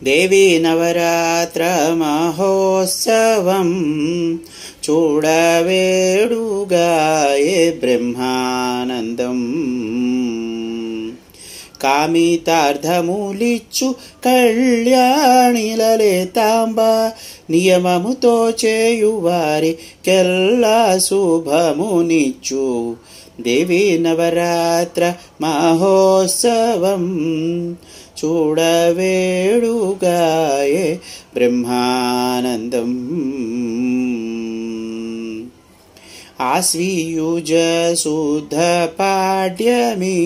దేవీ నవరాత్ర మహోత్సవం చూడవేడుగాయే బ్రహ్మానందం. కామితార్థములిచ్చు కళ్యాణి లలితాంబ నియమముతో చేయువారి కెల్లా శుభమునిచ్చు. దేవీ నవరాత్ర మహోత్సవం చూడవేడుగాయే బ్రహ్మానందం. ఆశ్వీయుజ శుద్ధ పాడ్యమి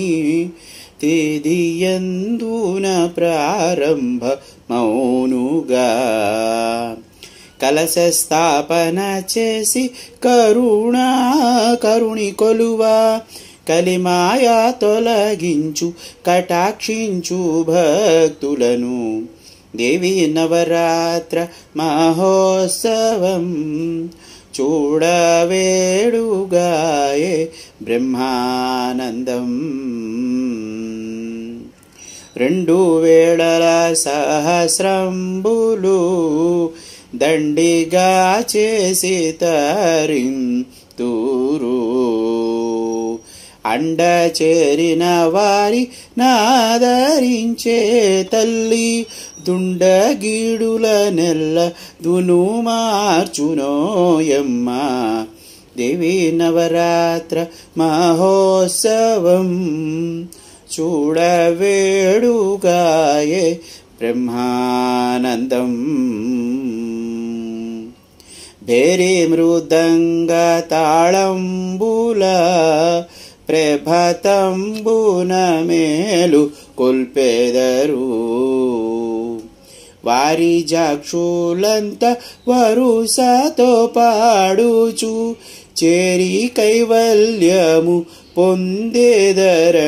తిథియందున ప్రారంభ మౌనుగా కలశ స్థాపన చేసి కరుణి కొలువా కలిమాయా తొలగించు కటాక్షించు భక్తులను. దేవీ నవరాత్ర మహోత్సవం చూడవేడుగాయే బ్రహ్మానందం. 2 వేళల సహస్రంబులు దండిగా చేసి తరింతురు. అండ చేరిన వారి నాదరించే తల్లి దుండగీడుల నెల్ల దును మార్చునోయమ్మ. దేవీ నవరాత్ర మహోత్సవం చూడవేడుగాయే బ్రహ్మానందం. భేరి మృదంగ తాళంబుల ప్రభతంబున మేలు కొల్పెదరు. వారి జాక్షులంత వరుసతో పాడుచు చేరి కైవల్యము పొందేదరండి.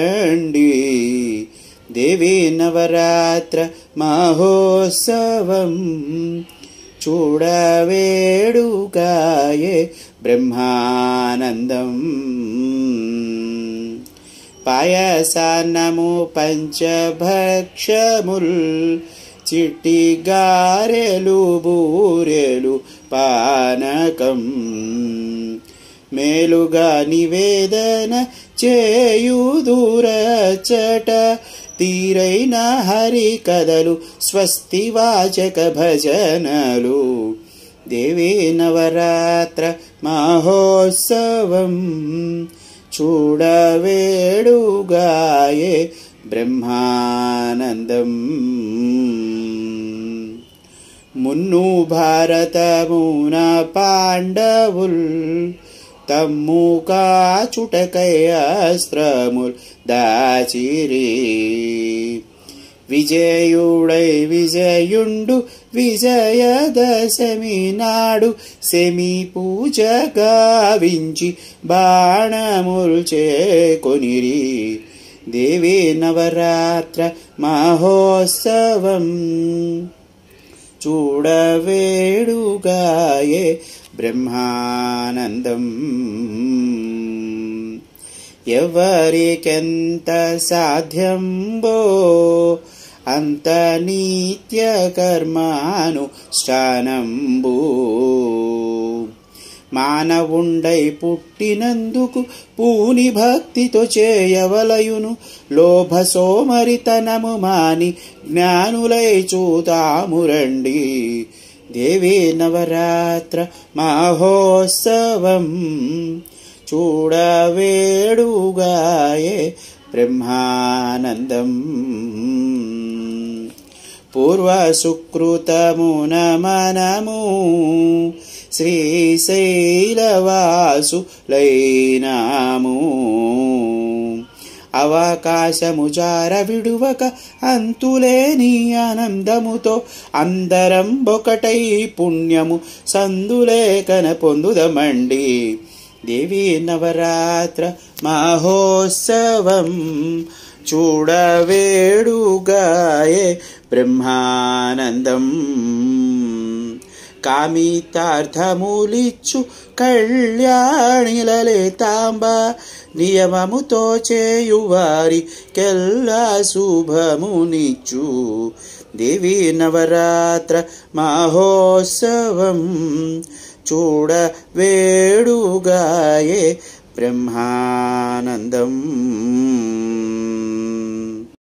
దేవీ నవరాత్ర మహోత్సవం చూడవేడుగాయే బ్రహ్మానందం. పాయసాన్నము పంచభక్షముల్ చిట్టి గారెలు బూరెలు పానకం మేలుగా నివేదన చేయుదురచట. తీరైన హరి కథలు స్వస్తి వాచక భజనలు. దేవీ నవరాత్ర మహోత్సవం చూడవేడుగాయే బ్రహ్మానందం. మున్ను భారతమున పాండవుల్ తమ్ము కాచుటకై అస్త్రముల్ దాచిరి. విజయుడై విజయుండు విజయదశమి నాడు సెమి పూజ గావించి బాణముల్ చేకొనిరి. దేవీ నవరాత్ర మహోత్సవం చూడవేడుగాయే బ్రహ్మానందం. ఎవరికెంత సాధ్యంబో అంత నిత్య కర్మానుష్ఠానంబు మానవుండై పుట్టినందుకు పూని భక్తితో చేయవలయును. లోభ సోమరితనము మాని జ్ఞానులై చూతామురండి. దేవీ నవరాత్ర మహోత్సవం చూడవేడుగాయే బ్రహ్మానందం. పూర్వ సుకృతమున మనము శ్రీశైలవాసులైనాము. అవకాశము జార విడువక అంతులేని ఆనందముతో అందరం ఒకటై పుణ్యము సందులేకన పొందుదమండి. దేవీ నవరాత్ర మహోత్సవం చూడవేడుగాయే బ్రహ్మానందం. కామితార్థములిచ్చు కళ్యాణి లలితాంబ నియమముతో చేయువారి కెల్లా శుభమునిచ్చు. దేవీ నవరాత్ర మహోత్సవం చూడ వేడుగాయే బ్రహ్మానందముతో.